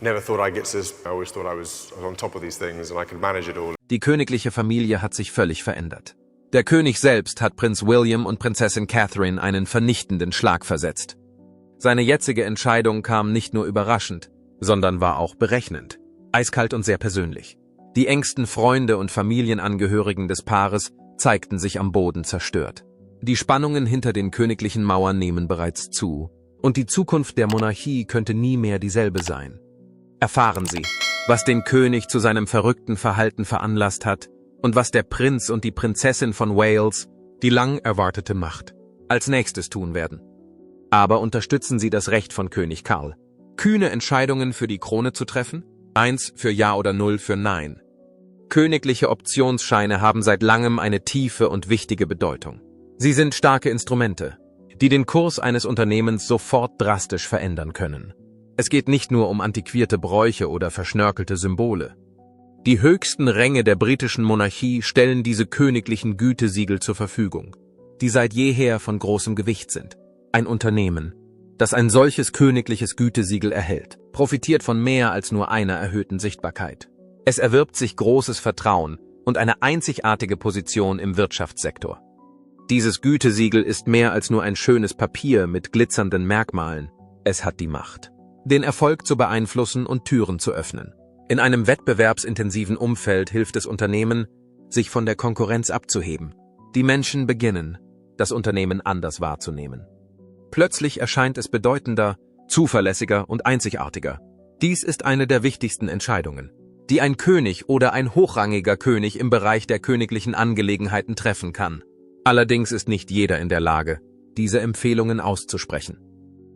never thought I'd get to this. I always thought I was on top of these things and I could manage it all. Die königliche Familie hat sich völlig verändert. Der König selbst hat Prinz William und Prinzessin Catherine einen vernichtenden Schlag versetzt. Seine jetzige Entscheidung kam nicht nur überraschend, sondern war auch berechnend, eiskalt und sehr persönlich. Die engsten Freunde und Familienangehörigen des Paares zeigten sich am Boden zerstört. Die Spannungen hinter den königlichen Mauern nehmen bereits zu, und die Zukunft der Monarchie könnte nie mehr dieselbe sein. Erfahren Sie, was den König zu seinem verrückten Verhalten veranlasst hat und was der Prinz und die Prinzessin von Wales, die lang erwartete Macht, als nächstes tun werden. Aber unterstützen Sie das Recht von König Karl, kühne Entscheidungen für die Krone zu treffen? 1 für Ja oder 0 für Nein. Königliche Optionsscheine haben seit langem eine tiefe und wichtige Bedeutung. Sie sind starke Instrumente, die den Kurs eines Unternehmens sofort drastisch verändern können. Es geht nicht nur um antiquierte Bräuche oder verschnörkelte Symbole. Die höchsten Ränge der britischen Monarchie stellen diese königlichen Gütesiegel zur Verfügung, die seit jeher von großem Gewicht sind. Ein Unternehmen, das ein solches königliches Gütesiegel erhält, profitiert von mehr als nur einer erhöhten Sichtbarkeit. Es erwirbt sich großes Vertrauen und eine einzigartige Position im Wirtschaftssektor. Dieses Gütesiegel ist mehr als nur ein schönes Papier mit glitzernden Merkmalen. Es hat die Macht, den Erfolg zu beeinflussen und Türen zu öffnen. In einem wettbewerbsintensiven Umfeld hilft es Unternehmen, sich von der Konkurrenz abzuheben. Die Menschen beginnen, das Unternehmen anders wahrzunehmen. Plötzlich erscheint es bedeutender, zuverlässiger und einzigartiger. Dies ist eine der wichtigsten Entscheidungen, die ein König oder ein hochrangiger König im Bereich der königlichen Angelegenheiten treffen kann. Allerdings ist nicht jeder in der Lage, diese Empfehlungen auszusprechen.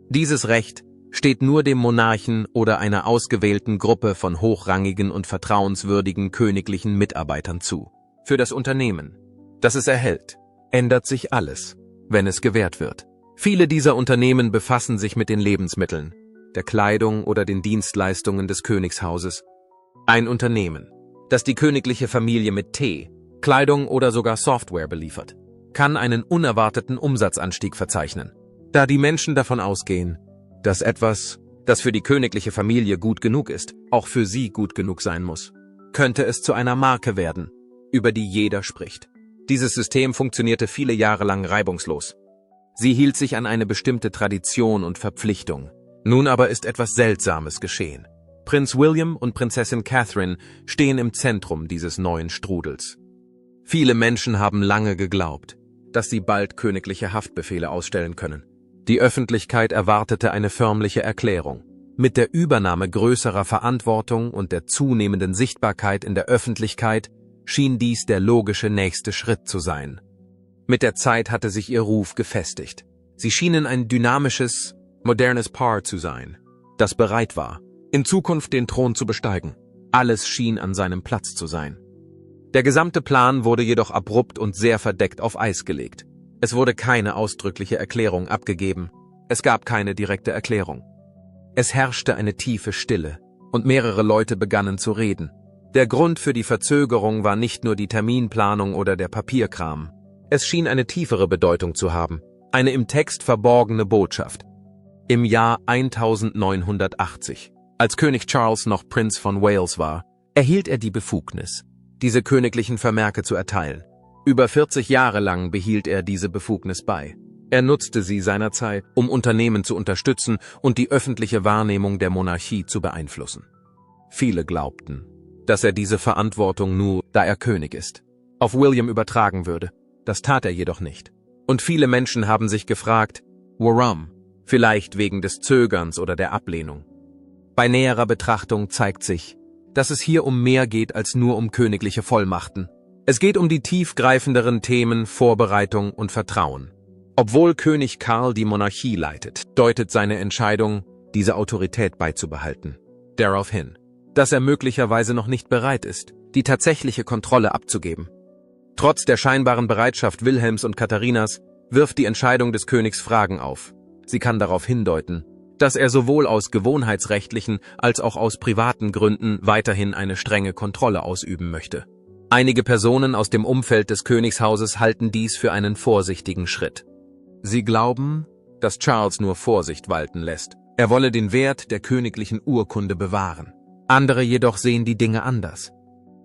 Dieses Recht steht nur dem Monarchen oder einer ausgewählten Gruppe von hochrangigen und vertrauenswürdigen königlichen Mitarbeitern zu. Für das Unternehmen, das es erhält, ändert sich alles, wenn es gewährt wird. Viele dieser Unternehmen befassen sich mit den Lebensmitteln, der Kleidung oder den Dienstleistungen des Königshauses. Ein Unternehmen, das die königliche Familie mit Tee, Kleidung oder sogar Software beliefert, kann einen unerwarteten Umsatzanstieg verzeichnen, da die Menschen davon ausgehen, dass etwas, das für die königliche Familie gut genug ist, auch für sie gut genug sein muss. Könnte es zu einer Marke werden, über die jeder spricht. Dieses System funktionierte viele Jahre lang reibungslos. Sie hielt sich an eine bestimmte Tradition und Verpflichtung. Nun aber ist etwas Seltsames geschehen. Prinz William und Prinzessin Catherine stehen im Zentrum dieses neuen Strudels. Viele Menschen haben lange geglaubt, dass sie bald königliche Haftbefehle ausstellen können. Die Öffentlichkeit erwartete eine förmliche Erklärung. Mit der Übernahme größerer Verantwortung und der zunehmenden Sichtbarkeit in der Öffentlichkeit schien dies der logische nächste Schritt zu sein. Mit der Zeit hatte sich ihr Ruf gefestigt. Sie schienen ein dynamisches, modernes Paar zu sein, das bereit war, in Zukunft den Thron zu besteigen. Alles schien an seinem Platz zu sein. Der gesamte Plan wurde jedoch abrupt und sehr verdeckt auf Eis gelegt. Es wurde keine ausdrückliche Erklärung abgegeben. Es gab keine direkte Erklärung. Es herrschte eine tiefe Stille, und mehrere Leute begannen zu reden. Der Grund für die Verzögerung war nicht nur die Terminplanung oder der Papierkram. Es schien eine tiefere Bedeutung zu haben, eine im Text verborgene Botschaft. Im Jahr 1980, als König Charles noch Prinz von Wales war, erhielt er die Befugnis, diese königlichen Vermerke zu erteilen. Über 40 Jahre lang behielt er diese Befugnis bei. Er nutzte sie seinerzeit, um Unternehmen zu unterstützen und die öffentliche Wahrnehmung der Monarchie zu beeinflussen. Viele glaubten, dass er diese Verantwortung nur, da er König ist, auf William übertragen würde. Das tat er jedoch nicht. Und viele Menschen haben sich gefragt, warum? Vielleicht wegen des Zögerns oder der Ablehnung. Bei näherer Betrachtung zeigt sich, dass es hier um mehr geht als nur um königliche Vollmachten. Es geht um die tiefgreifenderen Themen Vorbereitung und Vertrauen. Obwohl König Karl die Monarchie leitet, deutet seine Entscheidung, diese Autorität beizubehalten, darauf hin, dass er möglicherweise noch nicht bereit ist, die tatsächliche Kontrolle abzugeben. Trotz der scheinbaren Bereitschaft Wilhelms und Katharinas wirft die Entscheidung des Königs Fragen auf. Sie kann darauf hindeuten, dass er sowohl aus gewohnheitsrechtlichen als auch aus privaten Gründen weiterhin eine strenge Kontrolle ausüben möchte. Einige Personen aus dem Umfeld des Königshauses halten dies für einen vorsichtigen Schritt. Sie glauben, dass Charles nur Vorsicht walten lässt, Er wolle den Wert der königlichen Urkunde bewahren. Andere jedoch sehen die Dinge anders.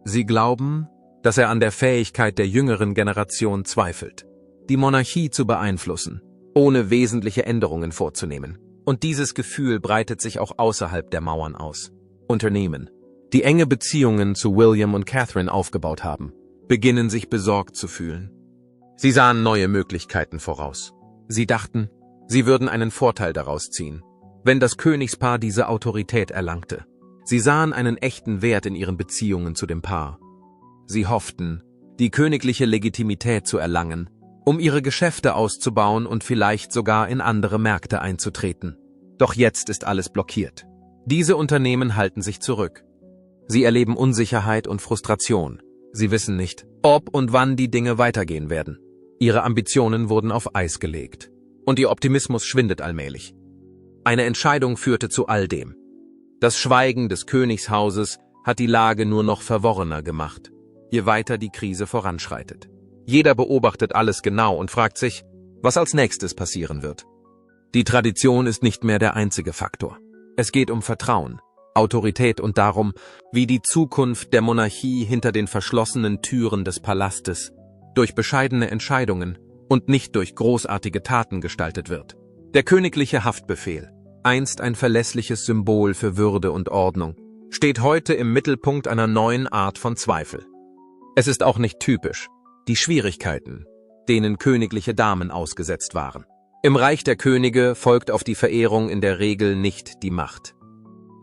Sie glauben, dass er an der Fähigkeit der jüngeren Generation zweifelt, die Monarchie zu beeinflussen, ohne wesentliche Änderungen vorzunehmen. Und dieses Gefühl breitet sich auch außerhalb der Mauern aus. Unternehmen, die enge Beziehungen zu William und Catherine aufgebaut haben, beginnen sich besorgt zu fühlen. Sie sahen neue Möglichkeiten voraus. Sie dachten, sie würden einen Vorteil daraus ziehen, wenn das Königspaar diese Autorität erlangte. Sie sahen einen echten Wert in ihren Beziehungen zu dem Paar. Sie hofften, die königliche Legitimität zu erlangen, um ihre Geschäfte auszubauen und vielleicht sogar in andere Märkte einzutreten. Doch jetzt ist alles blockiert. Diese Unternehmen halten sich zurück. Sie erleben Unsicherheit und Frustration. Sie wissen nicht, ob und wann die Dinge weitergehen werden. Ihre Ambitionen wurden auf Eis gelegt. Und ihr Optimismus schwindet allmählich. Eine Entscheidung führte zu all dem. Das Schweigen des Königshauses hat die Lage nur noch verworrener gemacht, je weiter die Krise voranschreitet. Jeder beobachtet alles genau und fragt sich, was als nächstes passieren wird. Die Tradition ist nicht mehr der einzige Faktor. Es geht um Vertrauen, Autorität und darum, wie die Zukunft der Monarchie hinter den verschlossenen Türen des Palastes durch bescheidene Entscheidungen und nicht durch großartige Taten gestaltet wird. Der königliche Haftbefehl, einst ein verlässliches Symbol für Würde und Ordnung, steht heute im Mittelpunkt einer neuen Art von Zweifel. Es ist auch nicht typisch, die Schwierigkeiten, denen königliche Damen ausgesetzt waren. Im Reich der Könige folgt auf die Verehrung in der Regel nicht die Macht.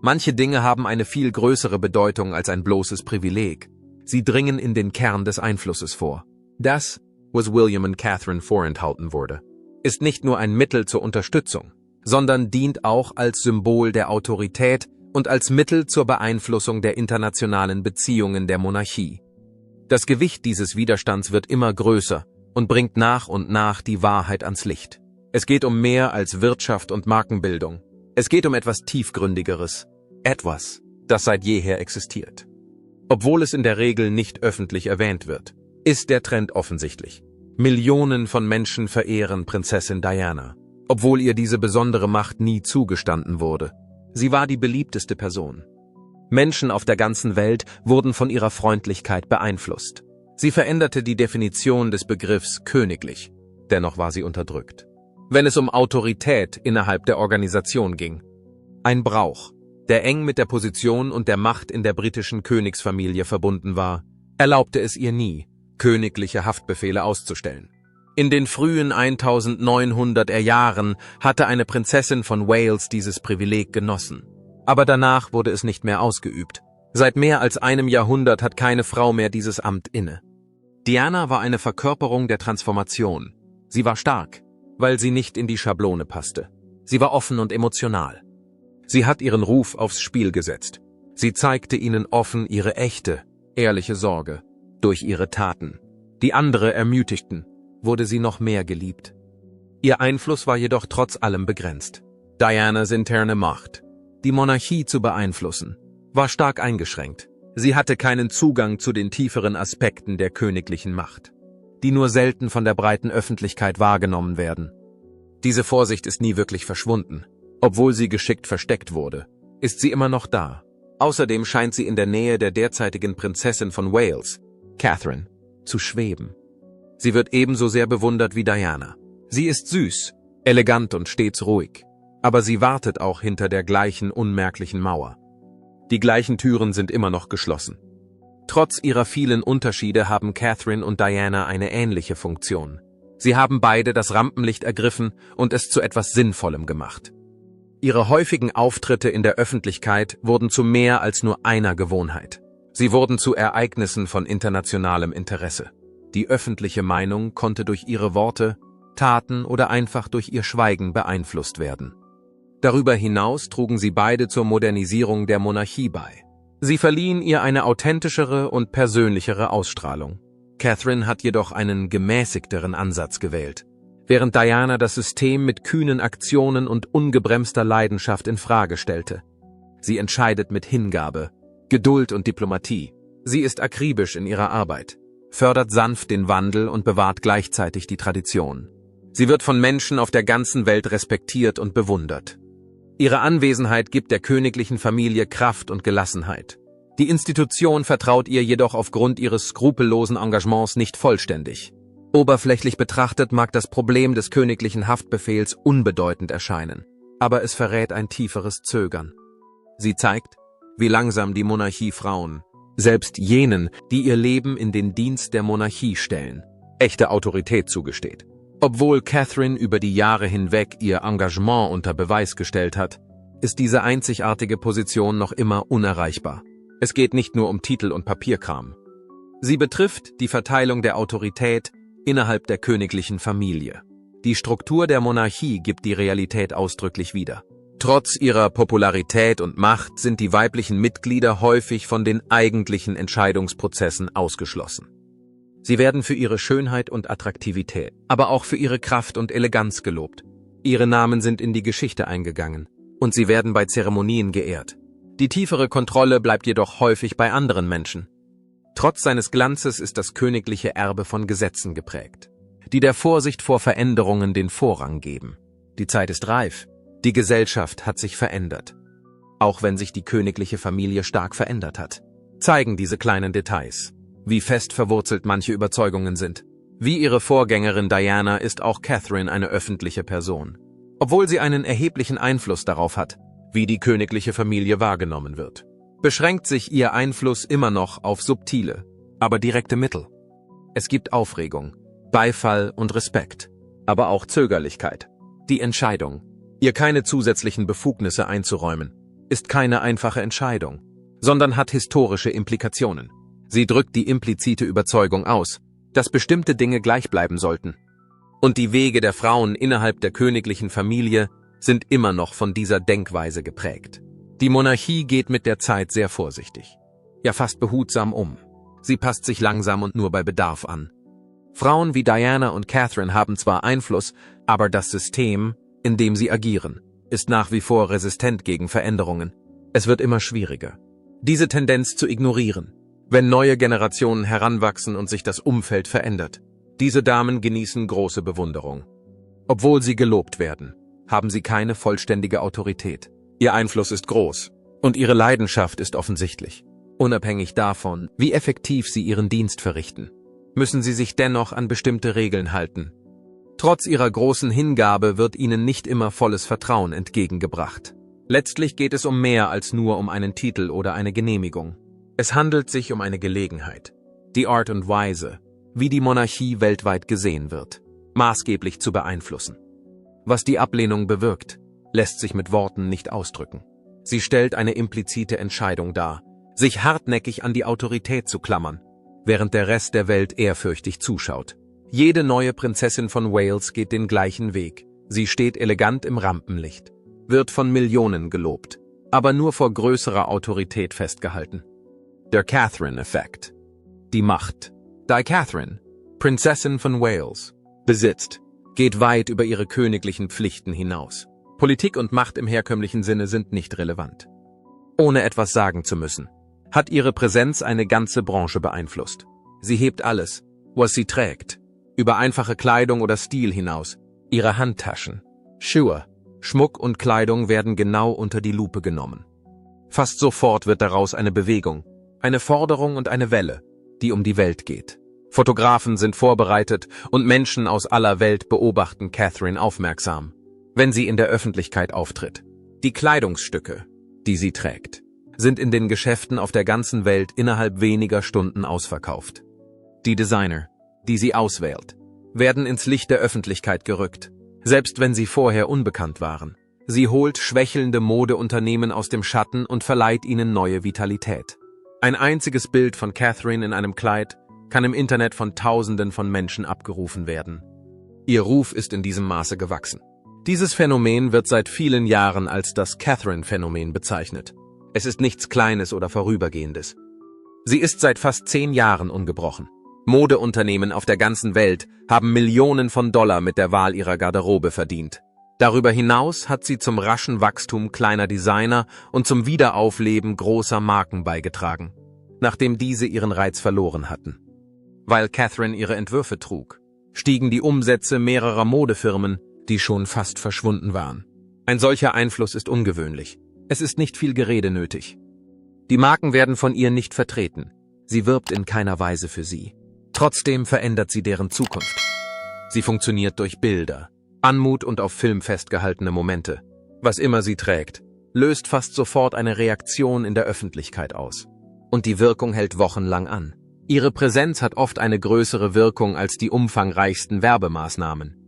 Manche Dinge haben eine viel größere Bedeutung als ein bloßes Privileg. Sie dringen in den Kern des Einflusses vor. Das, was William und Catherine vorenthalten wurde, ist nicht nur ein Mittel zur Unterstützung, sondern dient auch als Symbol der Autorität und als Mittel zur Beeinflussung der internationalen Beziehungen der Monarchie. Das Gewicht dieses Widerstands wird immer größer und bringt nach und nach die Wahrheit ans Licht. Es geht um mehr als Wirtschaft und Markenbildung. Es geht um etwas Tiefgründigeres, etwas, das seit jeher existiert. Obwohl es in der Regel nicht öffentlich erwähnt wird, ist der Trend offensichtlich. Millionen von Menschen verehren Prinzessin Diana, obwohl ihr diese besondere Macht nie zugestanden wurde. Sie war die beliebteste Person. Menschen auf der ganzen Welt wurden von ihrer Freundlichkeit beeinflusst. Sie veränderte die Definition des Begriffs königlich, dennoch war sie unterdrückt. Wenn es um Autorität innerhalb der Organisation ging. Ein Brauch, der eng mit der Position und der Macht in der britischen Königsfamilie verbunden war, erlaubte es ihr nie, königliche Haftbefehle auszustellen. In den frühen 1900er Jahren hatte eine Prinzessin von Wales dieses Privileg genossen. Aber danach wurde es nicht mehr ausgeübt. Seit mehr als einem Jahrhundert hat keine Frau mehr dieses Amt inne. Diana war eine Verkörperung der Transformation. Sie war stark, weil sie nicht in die Schablone passte. Sie war offen und emotional. Sie hat ihren Ruf aufs Spiel gesetzt. Sie zeigte ihnen offen ihre echte, ehrliche Sorge. Durch ihre Taten, die andere ermutigten, wurde sie noch mehr geliebt. Ihr Einfluss war jedoch trotz allem begrenzt. Dianas interne Macht, die Monarchie zu beeinflussen, war stark eingeschränkt. Sie hatte keinen Zugang zu den tieferen Aspekten der königlichen Macht, die nur selten von der breiten Öffentlichkeit wahrgenommen werden. Diese Vorsicht ist nie wirklich verschwunden. Obwohl sie geschickt versteckt wurde, ist sie immer noch da. Außerdem scheint sie in der Nähe der derzeitigen Prinzessin von Wales, Catherine, zu schweben. Sie wird ebenso sehr bewundert wie Diana. Sie ist süß, elegant und stets ruhig. Aber sie wartet auch hinter der gleichen unmerklichen Mauer. Die gleichen Türen sind immer noch geschlossen. Trotz ihrer vielen Unterschiede haben Catherine und Diana eine ähnliche Funktion. Sie haben beide das Rampenlicht ergriffen und es zu etwas Sinnvollem gemacht. Ihre häufigen Auftritte in der Öffentlichkeit wurden zu mehr als nur einer Gewohnheit. Sie wurden zu Ereignissen von internationalem Interesse. Die öffentliche Meinung konnte durch ihre Worte, Taten oder einfach durch ihr Schweigen beeinflusst werden. Darüber hinaus trugen sie beide zur Modernisierung der Monarchie bei. Sie verliehen ihr eine authentischere und persönlichere Ausstrahlung. Catherine hat jedoch einen gemäßigteren Ansatz gewählt, während Diana das System mit kühnen Aktionen und ungebremster Leidenschaft in Frage stellte. Sie entscheidet mit Hingabe, Geduld und Diplomatie. Sie ist akribisch in ihrer Arbeit, fördert sanft den Wandel und bewahrt gleichzeitig die Tradition. Sie wird von Menschen auf der ganzen Welt respektiert und bewundert. Ihre Anwesenheit gibt der königlichen Familie Kraft und Gelassenheit. Die Institution vertraut ihr jedoch aufgrund ihres skrupellosen Engagements nicht vollständig. Oberflächlich betrachtet mag das Problem des königlichen Haftbefehls unbedeutend erscheinen, aber es verrät ein tieferes Zögern. Sie zeigt, wie langsam die Monarchie Frauen, selbst jenen, die ihr Leben in den Dienst der Monarchie stellen, echte Autorität zugesteht. Obwohl Catherine über die Jahre hinweg ihr Engagement unter Beweis gestellt hat, ist diese einzigartige Position noch immer unerreichbar. Es geht nicht nur um Titel und Papierkram. Sie betrifft die Verteilung der Autorität innerhalb der königlichen Familie. Die Struktur der Monarchie gibt die Realität ausdrücklich wieder. Trotz ihrer Popularität und Macht sind die weiblichen Mitglieder häufig von den eigentlichen Entscheidungsprozessen ausgeschlossen. Sie werden für ihre Schönheit und Attraktivität, aber auch für ihre Kraft und Eleganz gelobt. Ihre Namen sind in die Geschichte eingegangen und sie werden bei Zeremonien geehrt. Die tiefere Kontrolle bleibt jedoch häufig bei anderen Menschen. Trotz seines Glanzes ist das königliche Erbe von Gesetzen geprägt, die der Vorsicht vor Veränderungen den Vorrang geben. Die Zeit ist reif. Die Gesellschaft hat sich verändert. Auch wenn sich die königliche Familie stark verändert hat, zeigen diese kleinen Details, wie fest verwurzelt manche Überzeugungen sind. Wie ihre Vorgängerin Diana ist auch Catherine eine öffentliche Person, obwohl sie einen erheblichen Einfluss darauf hat, wie die königliche Familie wahrgenommen wird. Beschränkt sich ihr Einfluss immer noch auf subtile, aber direkte Mittel. Es gibt Aufregung, Beifall und Respekt, aber auch Zögerlichkeit. Die Entscheidung, ihr keine zusätzlichen Befugnisse einzuräumen, ist keine einfache Entscheidung, sondern hat historische Implikationen. Sie drückt die implizite Überzeugung aus, dass bestimmte Dinge gleich bleiben sollten. Und die Wege der Frauen innerhalb der königlichen Familie sind immer noch von dieser Denkweise geprägt. Die Monarchie geht mit der Zeit sehr vorsichtig, ja fast behutsam um. Sie passt sich langsam und nur bei Bedarf an. Frauen wie Diana und Catherine haben zwar Einfluss, aber das System, in dem sie agieren, ist nach wie vor resistent gegen Veränderungen. Es wird immer schwieriger, diese Tendenz zu ignorieren, wenn neue Generationen heranwachsen und sich das Umfeld verändert. Diese Damen genießen große Bewunderung. Obwohl sie gelobt werden, haben sie keine vollständige Autorität. Ihr Einfluss ist groß und ihre Leidenschaft ist offensichtlich. Unabhängig davon, wie effektiv sie ihren Dienst verrichten, müssen sie sich dennoch an bestimmte Regeln halten. Trotz ihrer großen Hingabe wird ihnen nicht immer volles Vertrauen entgegengebracht. Letztlich geht es um mehr als nur um einen Titel oder eine Genehmigung. Es handelt sich um eine Gelegenheit, die Art und Weise, wie die Monarchie weltweit gesehen wird, maßgeblich zu beeinflussen. Was die Ablehnung bewirkt, lässt sich mit Worten nicht ausdrücken. Sie stellt eine implizite Entscheidung dar, sich hartnäckig an die Autorität zu klammern, während der Rest der Welt ehrfürchtig zuschaut. Jede neue Prinzessin von Wales geht den gleichen Weg. Sie steht elegant im Rampenlicht, wird von Millionen gelobt, aber nur vor größerer Autorität festgehalten. Der Catherine-Effekt. Die Macht, die Catherine, Prinzessin von Wales, besitzt, geht weit über ihre königlichen Pflichten hinaus. Politik und Macht im herkömmlichen Sinne sind nicht relevant. Ohne etwas sagen zu müssen, hat ihre Präsenz eine ganze Branche beeinflusst. Sie hebt alles, was sie trägt, über einfache Kleidung oder Stil hinaus. Ihre Handtaschen, Schuhe, Schmuck und Kleidung werden genau unter die Lupe genommen. Fast sofort wird daraus eine Bewegung, eine Forderung und eine Welle, die um die Welt geht. Fotografen sind vorbereitet und Menschen aus aller Welt beobachten Catherine aufmerksam, wenn sie in der Öffentlichkeit auftritt. Die Kleidungsstücke, die sie trägt, sind in den Geschäften auf der ganzen Welt innerhalb weniger Stunden ausverkauft. Die Designer, die sie auswählt, werden ins Licht der Öffentlichkeit gerückt, selbst wenn sie vorher unbekannt waren. Sie holt schwächelnde Modeunternehmen aus dem Schatten und verleiht ihnen neue Vitalität. Ein einziges Bild von Catherine in einem Kleid kann im Internet von Tausenden von Menschen abgerufen werden. Ihr Ruf ist in diesem Maße gewachsen. Dieses Phänomen wird seit vielen Jahren als das Catherine-Phänomen bezeichnet. Es ist nichts Kleines oder Vorübergehendes. Sie ist seit fast 10 Jahren ungebrochen. Modeunternehmen auf der ganzen Welt haben Millionen von Dollar mit der Wahl ihrer Garderobe verdient. Darüber hinaus hat sie zum raschen Wachstum kleiner Designer und zum Wiederaufleben großer Marken beigetragen, nachdem diese ihren Reiz verloren hatten. Weil Catherine ihre Entwürfe trug, stiegen die Umsätze mehrerer Modefirmen, die schon fast verschwunden waren. Ein solcher Einfluss ist ungewöhnlich. Es ist nicht viel Gerede nötig. Die Marken werden von ihr nicht vertreten. Sie wirbt in keiner Weise für sie. Trotzdem verändert sie deren Zukunft. Sie funktioniert durch Bilder, Anmut und auf Film festgehaltene Momente. Was immer sie trägt, löst fast sofort eine Reaktion in der Öffentlichkeit aus. Und die Wirkung hält wochenlang an. Ihre Präsenz hat oft eine größere Wirkung als die umfangreichsten Werbemaßnahmen.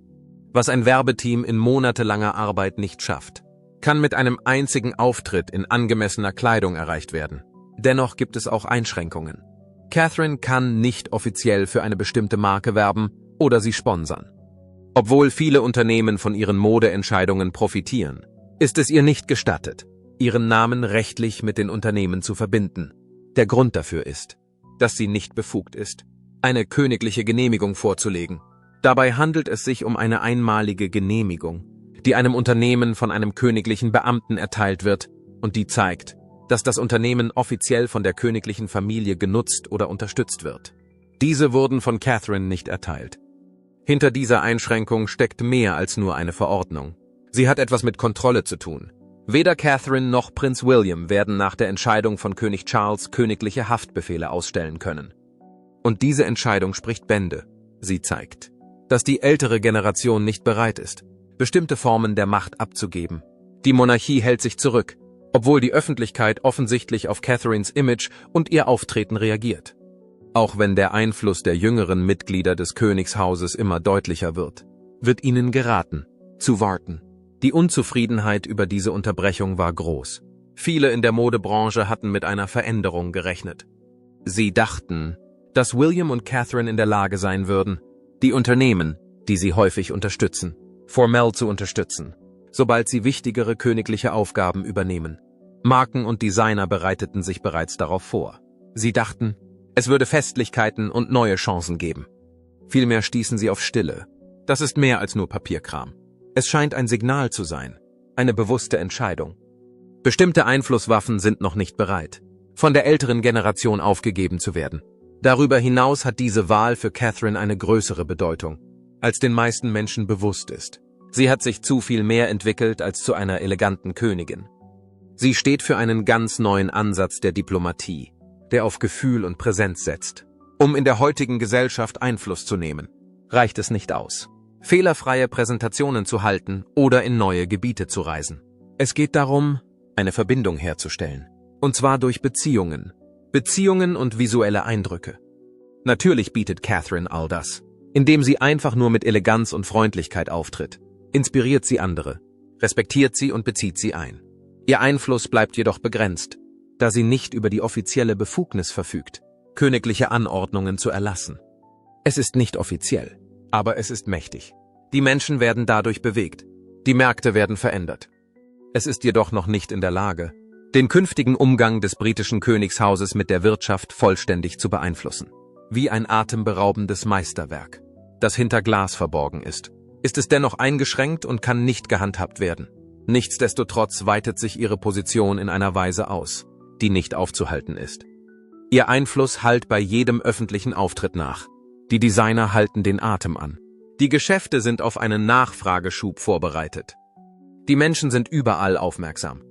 Was ein Werbeteam in monatelanger Arbeit nicht schafft, kann mit einem einzigen Auftritt in angemessener Kleidung erreicht werden. Dennoch gibt es auch Einschränkungen. Catherine kann nicht offiziell für eine bestimmte Marke werben oder sie sponsern. Obwohl viele Unternehmen von ihren Modeentscheidungen profitieren, ist es ihr nicht gestattet, ihren Namen rechtlich mit den Unternehmen zu verbinden. Der Grund dafür ist, dass sie nicht befugt ist, eine königliche Genehmigung vorzulegen. Dabei handelt es sich um eine einmalige Genehmigung, die einem Unternehmen von einem königlichen Beamten erteilt wird und die zeigt, dass das Unternehmen offiziell von der königlichen Familie genutzt oder unterstützt wird. Diese wurden von Catherine nicht erteilt. Hinter dieser Einschränkung steckt mehr als nur eine Verordnung. Sie hat etwas mit Kontrolle zu tun. Weder Catherine noch Prinz William werden nach der Entscheidung von König Charles königliche Haftbefehle ausstellen können. Und diese Entscheidung spricht Bände. Sie zeigt, dass die ältere Generation nicht bereit ist, bestimmte Formen der Macht abzugeben. Die Monarchie hält sich zurück, obwohl die Öffentlichkeit offensichtlich auf Catherines Image und ihr Auftreten reagiert. Auch wenn der Einfluss der jüngeren Mitglieder des Königshauses immer deutlicher wird ihnen geraten, zu warten. Die Unzufriedenheit über diese Unterbrechung war groß. Viele in der Modebranche hatten mit einer Veränderung gerechnet. Sie dachten, dass William und Catherine in der Lage sein würden, die Unternehmen, die sie häufig unterstützen, formell zu unterstützen, sobald sie wichtigere königliche Aufgaben übernehmen. Marken und Designer bereiteten sich bereits darauf vor. Sie dachten, es würde Festlichkeiten und neue Chancen geben. Vielmehr stießen sie auf Stille. Das ist mehr als nur Papierkram. Es scheint ein Signal zu sein, eine bewusste Entscheidung. Bestimmte Einflusswaffen sind noch nicht bereit, von der älteren Generation aufgegeben zu werden. Darüber hinaus hat diese Wahl für Catherine eine größere Bedeutung, als den meisten Menschen bewusst ist. Sie hat sich zu viel mehr entwickelt als zu einer eleganten Königin. Sie steht für einen ganz neuen Ansatz der Diplomatie, der auf Gefühl und Präsenz setzt. Um in der heutigen Gesellschaft Einfluss zu nehmen, reicht es nicht aus, fehlerfreie Präsentationen zu halten oder in neue Gebiete zu reisen. Es geht darum, eine Verbindung herzustellen. Und zwar durch Beziehungen und visuelle Eindrücke. Natürlich bietet Catherine all das, indem sie einfach nur mit Eleganz und Freundlichkeit auftritt. Inspiriert sie andere, respektiert sie und bezieht sie ein. Ihr Einfluss bleibt jedoch begrenzt, da sie nicht über die offizielle Befugnis verfügt, königliche Anordnungen zu erlassen. Es ist nicht offiziell, aber es ist mächtig. Die Menschen werden dadurch bewegt. Die Märkte werden verändert. Es ist jedoch noch nicht in der Lage, den künftigen Umgang des britischen Königshauses mit der Wirtschaft vollständig zu beeinflussen. Wie ein atemberaubendes Meisterwerk, das hinter Glas verborgen ist es dennoch eingeschränkt und kann nicht gehandhabt werden. Nichtsdestotrotz weitet sich ihre Position in einer Weise aus, die nicht aufzuhalten ist. Ihr Einfluss hallt bei jedem öffentlichen Auftritt nach. Die Designer halten den Atem an. Die Geschäfte sind auf einen Nachfrageschub vorbereitet. Die Menschen sind überall aufmerksam.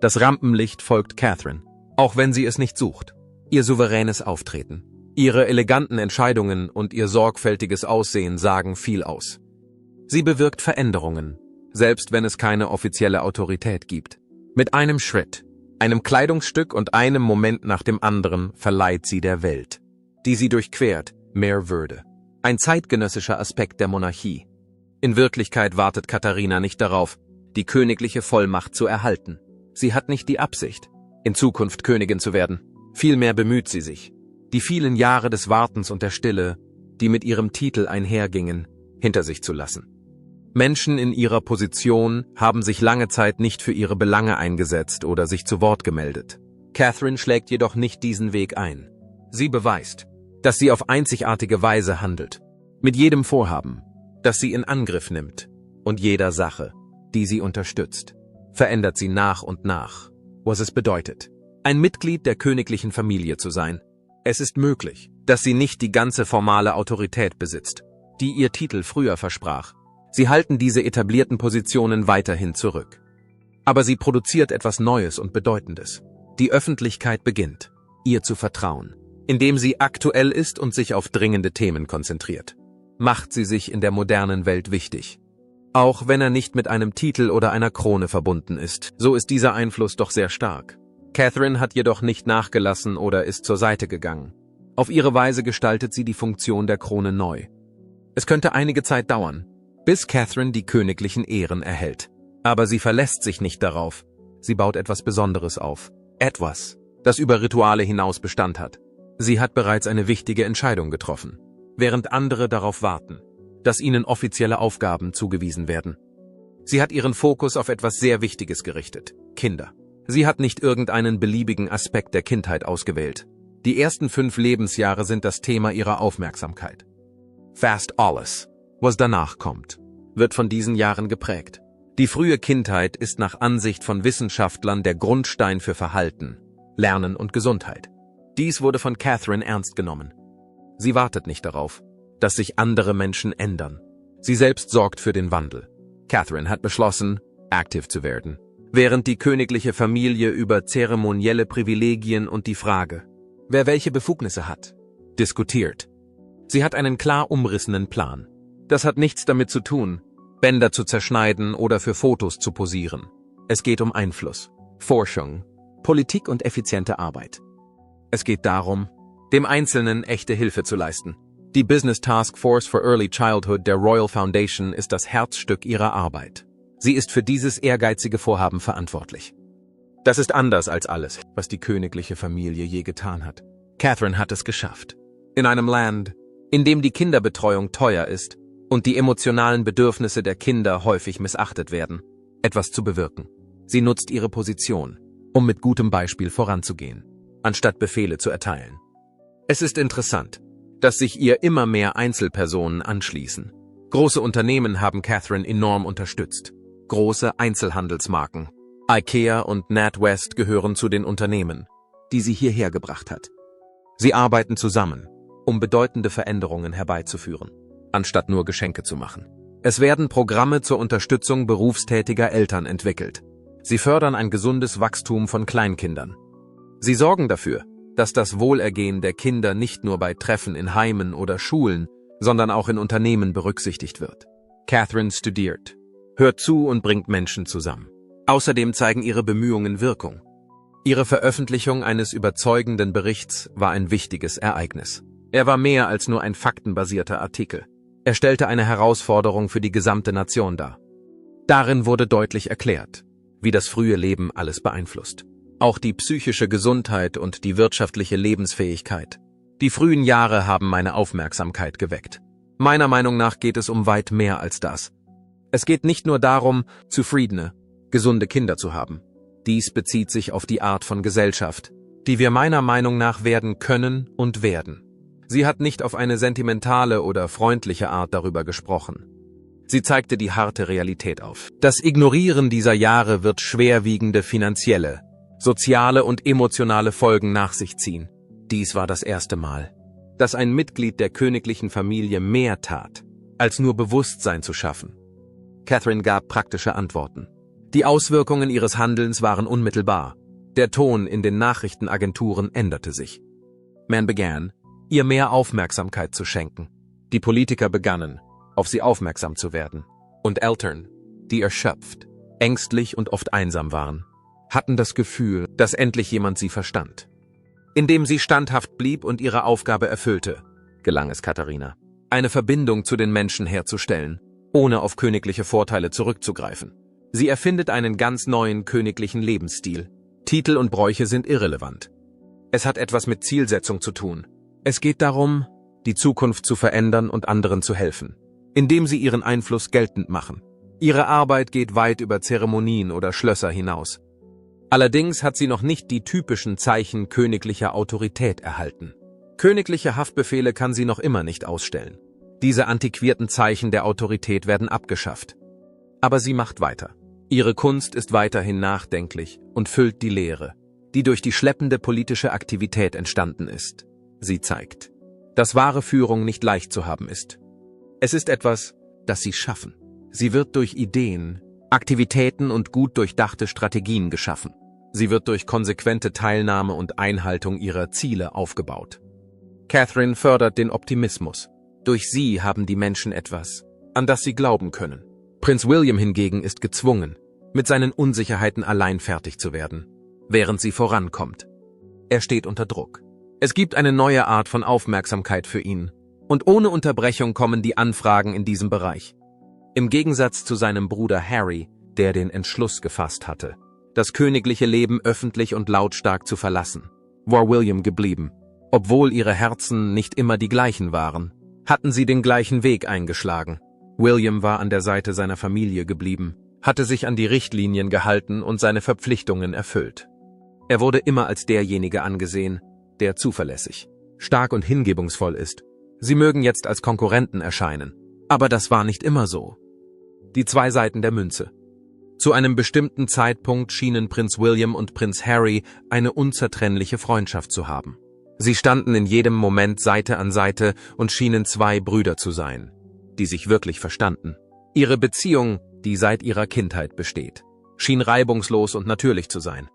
Das Rampenlicht folgt Catherine, auch wenn sie es nicht sucht. Ihr souveränes Auftreten, ihre eleganten Entscheidungen und ihr sorgfältiges Aussehen sagen viel aus. Sie bewirkt Veränderungen, selbst wenn es keine offizielle Autorität gibt. Mit einem Schritt, einem Kleidungsstück und einem Moment nach dem anderen verleiht sie der Welt, die sie durchquert, mehr Würde. Ein zeitgenössischer Aspekt der Monarchie. In Wirklichkeit wartet Katharina nicht darauf, die königliche Vollmacht zu erhalten. Sie hat nicht die Absicht, in Zukunft Königin zu werden. Vielmehr bemüht sie sich, die vielen Jahre des Wartens und der Stille, die mit ihrem Titel einhergingen, hinter sich zu lassen. Menschen in ihrer Position haben sich lange Zeit nicht für ihre Belange eingesetzt oder sich zu Wort gemeldet. Catherine schlägt jedoch nicht diesen Weg ein. Sie beweist, dass sie auf einzigartige Weise handelt, mit jedem Vorhaben, das sie in Angriff nimmt, und jeder Sache, die sie unterstützt, verändert sie nach und nach, was es bedeutet, ein Mitglied der königlichen Familie zu sein. Es ist möglich, dass sie nicht die ganze formale Autorität besitzt, die ihr Titel früher versprach. Sie halten diese etablierten Positionen weiterhin zurück. Aber sie produziert etwas Neues und Bedeutendes. Die Öffentlichkeit beginnt, ihr zu vertrauen. Indem sie aktuell ist und sich auf dringende Themen konzentriert, macht sie sich in der modernen Welt wichtig. Auch wenn er nicht mit einem Titel oder einer Krone verbunden ist, so ist dieser Einfluss doch sehr stark. Catherine hat jedoch nicht nachgelassen oder ist zur Seite gegangen. Auf ihre Weise gestaltet sie die Funktion der Krone neu. Es könnte einige Zeit dauern, bis Catherine die königlichen Ehren erhält. Aber sie verlässt sich nicht darauf. Sie baut etwas Besonderes auf. Etwas, das über Rituale hinaus Bestand hat. Sie hat bereits eine wichtige Entscheidung getroffen, während andere darauf warten, dass ihnen offizielle Aufgaben zugewiesen werden. Sie hat ihren Fokus auf etwas sehr Wichtiges gerichtet: Kinder. Sie hat nicht irgendeinen beliebigen Aspekt der Kindheit ausgewählt. Die ersten 5 Lebensjahre sind das Thema ihrer Aufmerksamkeit. Fast alles, was danach kommt, wird von diesen Jahren geprägt. Die frühe Kindheit ist nach Ansicht von Wissenschaftlern der Grundstein für Verhalten, Lernen und Gesundheit. Dies wurde von Catherine ernst genommen. Sie wartet nicht darauf, dass sich andere Menschen ändern. Sie selbst sorgt für den Wandel. Catherine hat beschlossen, aktiv zu werden, während die königliche Familie über zeremonielle Privilegien und die Frage, wer welche Befugnisse hat, diskutiert. Sie hat einen klar umrissenen Plan. Das hat nichts damit zu tun, Bänder zu zerschneiden oder für Fotos zu posieren. Es geht um Einfluss, Forschung, Politik und effiziente Arbeit. Es geht darum, dem Einzelnen echte Hilfe zu leisten. Die Business Task Force for Early Childhood der Royal Foundation ist das Herzstück ihrer Arbeit. Sie ist für dieses ehrgeizige Vorhaben verantwortlich. Das ist anders als alles, was die königliche Familie je getan hat. Catherine hat es geschafft. In einem Land, in dem die Kinderbetreuung teuer ist und die emotionalen Bedürfnisse der Kinder häufig missachtet werden, etwas zu bewirken. Sie nutzt ihre Position, um mit gutem Beispiel voranzugehen, anstatt Befehle zu erteilen. Es ist interessant, dass sich ihr immer mehr Einzelpersonen anschließen. Große Unternehmen haben Catherine enorm unterstützt. Große Einzelhandelsmarken, IKEA und NatWest gehören zu den Unternehmen, die sie hierher gebracht hat. Sie arbeiten zusammen, um bedeutende Veränderungen herbeizuführen, anstatt nur Geschenke zu machen. Es werden Programme zur Unterstützung berufstätiger Eltern entwickelt. Sie fördern ein gesundes Wachstum von Kleinkindern. Sie sorgen dafür, dass das Wohlergehen der Kinder nicht nur bei Treffen in Heimen oder Schulen, sondern auch in Unternehmen berücksichtigt wird. Catherine studiert, hört zu und bringt Menschen zusammen. Außerdem zeigen ihre Bemühungen Wirkung. Ihre Veröffentlichung eines überzeugenden Berichts war ein wichtiges Ereignis. Er war mehr als nur ein faktenbasierter Artikel. Er stellte eine Herausforderung für die gesamte Nation dar. Darin wurde deutlich erklärt, wie das frühe Leben alles beeinflusst. Auch die psychische Gesundheit und die wirtschaftliche Lebensfähigkeit. Die frühen Jahre haben meine Aufmerksamkeit geweckt. Meiner Meinung nach geht es um weit mehr als das. Es geht nicht nur darum, zufriedene, gesunde Kinder zu haben. Dies bezieht sich auf die Art von Gesellschaft, die wir meiner Meinung nach werden können und werden. Sie hat nicht auf eine sentimentale oder freundliche Art darüber gesprochen. Sie zeigte die harte Realität auf. Das Ignorieren dieser Jahre wird schwerwiegende finanzielle, soziale und emotionale Folgen nach sich ziehen. Dies war das erste Mal, dass ein Mitglied der königlichen Familie mehr tat, als nur Bewusstsein zu schaffen. Catherine gab praktische Antworten. Die Auswirkungen ihres Handelns waren unmittelbar. Der Ton in den Nachrichtenagenturen änderte sich. Man begann, ihr mehr Aufmerksamkeit zu schenken. Die Politiker begannen, auf sie aufmerksam zu werden. Und Eltern, die erschöpft, ängstlich und oft einsam waren, hatten das Gefühl, dass endlich jemand sie verstand. Indem sie standhaft blieb und ihre Aufgabe erfüllte, gelang es Katharina, eine Verbindung zu den Menschen herzustellen, ohne auf königliche Vorteile zurückzugreifen. Sie erfindet einen ganz neuen königlichen Lebensstil. Titel und Bräuche sind irrelevant. Es hat etwas mit Zielsetzung zu tun. Es geht darum, die Zukunft zu verändern und anderen zu helfen, indem sie ihren Einfluss geltend machen. Ihre Arbeit geht weit über Zeremonien oder Schlösser hinaus. Allerdings hat sie noch nicht die typischen Zeichen königlicher Autorität erhalten. Königliche Haftbefehle kann sie noch immer nicht ausstellen. Diese antiquierten Zeichen der Autorität werden abgeschafft. Aber sie macht weiter. Ihre Kunst ist weiterhin nachdenklich und füllt die Leere, die durch die schleppende politische Aktivität entstanden ist. Sie zeigt, dass wahre Führung nicht leicht zu haben ist. Es ist etwas, das sie schaffen. Sie wird durch Ideen, Aktivitäten und gut durchdachte Strategien geschaffen. Sie wird durch konsequente Teilnahme und Einhaltung ihrer Ziele aufgebaut. Catherine fördert den Optimismus. Durch sie haben die Menschen etwas, an das sie glauben können. Prinz William hingegen ist gezwungen, mit seinen Unsicherheiten allein fertig zu werden, während sie vorankommt. Er steht unter Druck. Es gibt eine neue Art von Aufmerksamkeit für ihn, und ohne Unterbrechung kommen die Anfragen in diesem Bereich. Im Gegensatz zu seinem Bruder Harry, der den Entschluss gefasst hatte, das königliche Leben öffentlich und lautstark zu verlassen, war William geblieben. Obwohl ihre Herzen nicht immer die gleichen waren, hatten sie den gleichen Weg eingeschlagen. William war an der Seite seiner Familie geblieben, hatte sich an die Richtlinien gehalten und seine Verpflichtungen erfüllt. Er wurde immer als derjenige angesehen, der zuverlässig, stark und hingebungsvoll ist. Sie mögen jetzt als Konkurrenten erscheinen, aber das war nicht immer so. Die zwei Seiten der Münze. Zu einem bestimmten Zeitpunkt schienen Prinz William und Prinz Harry eine unzertrennliche Freundschaft zu haben. Sie standen in jedem Moment Seite an Seite und schienen zwei Brüder zu sein, die sich wirklich verstanden. Ihre Beziehung, die seit ihrer Kindheit besteht, schien reibungslos und natürlich zu sein.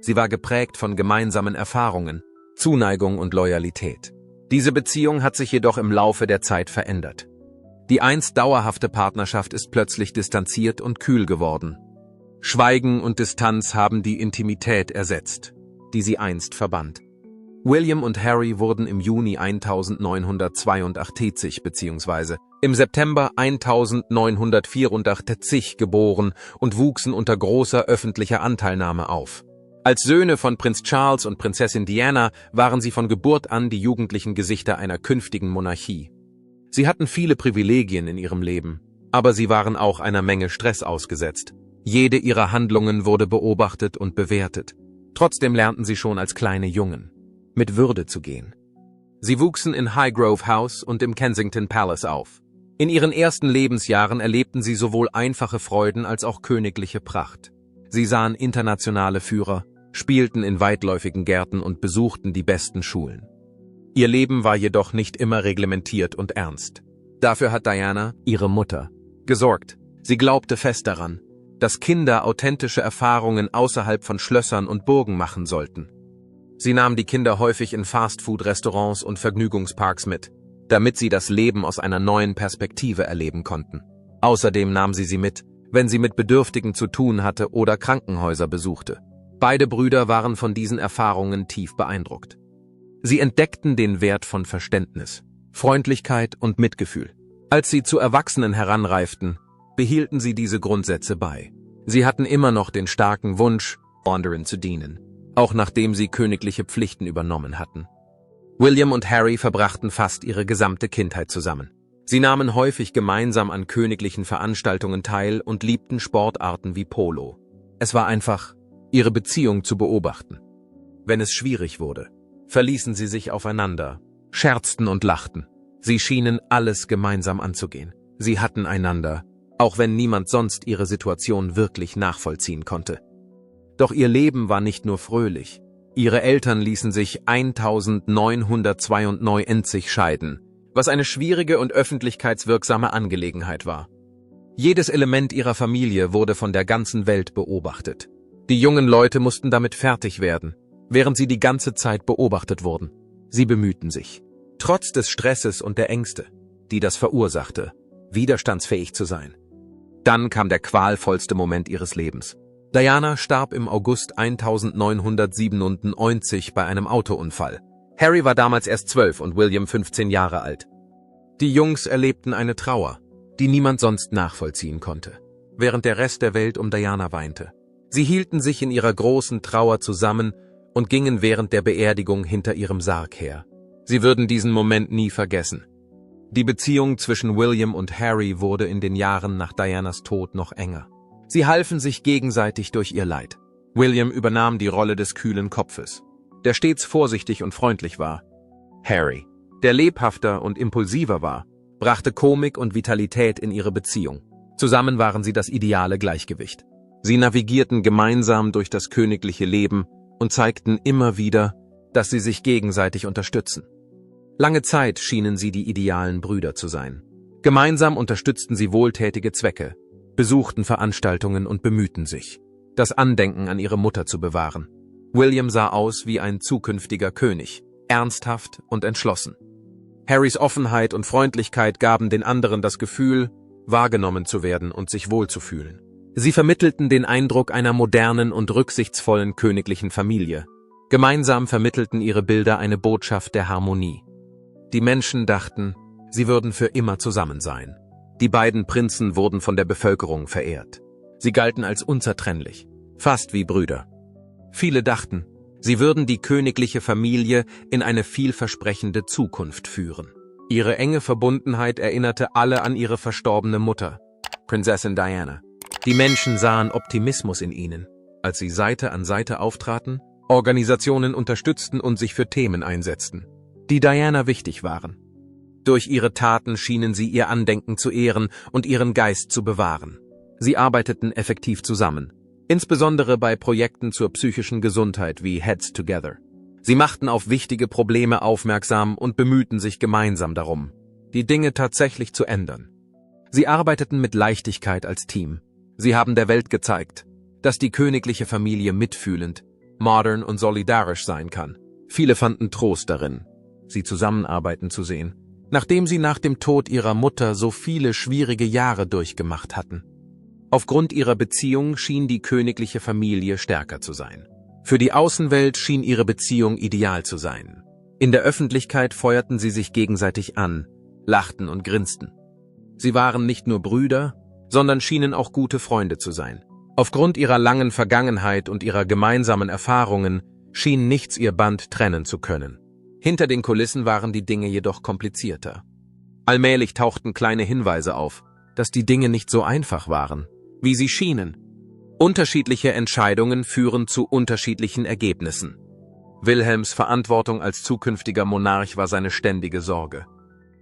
Sie war geprägt von gemeinsamen Erfahrungen, Zuneigung und Loyalität. Diese Beziehung hat sich jedoch im Laufe der Zeit verändert. Die einst dauerhafte Partnerschaft ist plötzlich distanziert und kühl geworden. Schweigen und Distanz haben die Intimität ersetzt, die sie einst verband. William und Harry wurden im Juni 1982 bzw. im September 1984 geboren und wuchsen unter großer öffentlicher Anteilnahme auf. Als Söhne von Prinz Charles und Prinzessin Diana waren sie von Geburt an die jugendlichen Gesichter einer künftigen Monarchie. Sie hatten viele Privilegien in ihrem Leben, aber sie waren auch einer Menge Stress ausgesetzt. Jede ihrer Handlungen wurde beobachtet und bewertet. Trotzdem lernten sie schon als kleine Jungen, mit Würde zu gehen. Sie wuchsen in Highgrove House und im Kensington Palace auf. In ihren ersten Lebensjahren erlebten sie sowohl einfache Freuden als auch königliche Pracht. Sie sahen internationale Führer, spielten in weitläufigen Gärten und besuchten die besten Schulen. Ihr Leben war jedoch nicht immer reglementiert und ernst. Dafür hat Diana, ihre Mutter, gesorgt. Sie glaubte fest daran, dass Kinder authentische Erfahrungen außerhalb von Schlössern und Burgen machen sollten. Sie nahm die Kinder häufig in Fastfood-Restaurants und Vergnügungsparks mit, damit sie das Leben aus einer neuen Perspektive erleben konnten. Außerdem nahm sie mit, wenn sie mit Bedürftigen zu tun hatte oder Krankenhäuser besuchte. Beide Brüder waren von diesen Erfahrungen tief beeindruckt. Sie entdeckten den Wert von Verständnis, Freundlichkeit und Mitgefühl. Als sie zu Erwachsenen heranreiften, behielten sie diese Grundsätze bei. Sie hatten immer noch den starken Wunsch, anderen zu dienen, auch nachdem sie königliche Pflichten übernommen hatten. William und Harry verbrachten fast ihre gesamte Kindheit zusammen. Sie nahmen häufig gemeinsam an königlichen Veranstaltungen teil und liebten Sportarten wie Polo. Es war einfach, ihre Beziehung zu beobachten. Wenn es schwierig wurde, verließen sie sich aufeinander, scherzten und lachten. Sie schienen alles gemeinsam anzugehen. Sie hatten einander, auch wenn niemand sonst ihre Situation wirklich nachvollziehen konnte. Doch ihr Leben war nicht nur fröhlich. Ihre Eltern ließen sich 1992 scheiden, was eine schwierige und öffentlichkeitswirksame Angelegenheit war. Jedes Element ihrer Familie wurde von der ganzen Welt beobachtet. Die jungen Leute mussten damit fertig werden, während sie die ganze Zeit beobachtet wurden. Sie bemühten sich, trotz des Stresses und der Ängste, die das verursachte, widerstandsfähig zu sein. Dann kam der qualvollste Moment ihres Lebens. Diana starb im August 1997 bei einem Autounfall. Harry war damals erst 12 und William 15 Jahre alt. Die Jungs erlebten eine Trauer, die niemand sonst nachvollziehen konnte, während der Rest der Welt um Diana weinte. Sie hielten sich in ihrer großen Trauer zusammen und gingen während der Beerdigung hinter ihrem Sarg her. Sie würden diesen Moment nie vergessen. Die Beziehung zwischen William und Harry wurde in den Jahren nach Dianas Tod noch enger. Sie halfen sich gegenseitig durch ihr Leid. William übernahm die Rolle des kühlen Kopfes, der stets vorsichtig und freundlich war. Harry, der lebhafter und impulsiver war, brachte Komik und Vitalität in ihre Beziehung. Zusammen waren sie das ideale Gleichgewicht. Sie navigierten gemeinsam durch das königliche Leben und zeigten immer wieder, dass sie sich gegenseitig unterstützen. Lange Zeit schienen sie die idealen Brüder zu sein. Gemeinsam unterstützten sie wohltätige Zwecke, besuchten Veranstaltungen und bemühten sich, das Andenken an ihre Mutter zu bewahren. William sah aus wie ein zukünftiger König, ernsthaft und entschlossen. Harrys Offenheit und Freundlichkeit gaben den anderen das Gefühl, wahrgenommen zu werden und sich wohlzufühlen. Sie vermittelten den Eindruck einer modernen und rücksichtsvollen königlichen Familie. Gemeinsam vermittelten ihre Bilder eine Botschaft der Harmonie. Die Menschen dachten, sie würden für immer zusammen sein. Die beiden Prinzen wurden von der Bevölkerung verehrt. Sie galten als unzertrennlich, fast wie Brüder. Viele dachten, sie würden die königliche Familie in eine vielversprechende Zukunft führen. Ihre enge Verbundenheit erinnerte alle an ihre verstorbene Mutter, Prinzessin Diana. Die Menschen sahen Optimismus in ihnen, als sie Seite an Seite auftraten, Organisationen unterstützten und sich für Themen einsetzten, die Diana wichtig waren. Durch ihre Taten schienen sie ihr Andenken zu ehren und ihren Geist zu bewahren. Sie arbeiteten effektiv zusammen, insbesondere bei Projekten zur psychischen Gesundheit wie Heads Together. Sie machten auf wichtige Probleme aufmerksam und bemühten sich gemeinsam darum, die Dinge tatsächlich zu ändern. Sie arbeiteten mit Leichtigkeit als Team. Sie haben der Welt gezeigt, dass die königliche Familie mitfühlend, modern und solidarisch sein kann. Viele fanden Trost darin, sie zusammenarbeiten zu sehen, nachdem sie nach dem Tod ihrer Mutter so viele schwierige Jahre durchgemacht hatten. Aufgrund ihrer Beziehung schien die königliche Familie stärker zu sein. Für die Außenwelt schien ihre Beziehung ideal zu sein. In der Öffentlichkeit feuerten sie sich gegenseitig an, lachten und grinsten. Sie waren nicht nur Brüder, sondern schienen auch gute Freunde zu sein. Aufgrund ihrer langen Vergangenheit und ihrer gemeinsamen Erfahrungen schien nichts ihr Band trennen zu können. Hinter den Kulissen waren die Dinge jedoch komplizierter. Allmählich tauchten kleine Hinweise auf, dass die Dinge nicht so einfach waren, wie sie schienen. Unterschiedliche Entscheidungen führen zu unterschiedlichen Ergebnissen. Wilhelms Verantwortung als zukünftiger Monarch war seine ständige Sorge.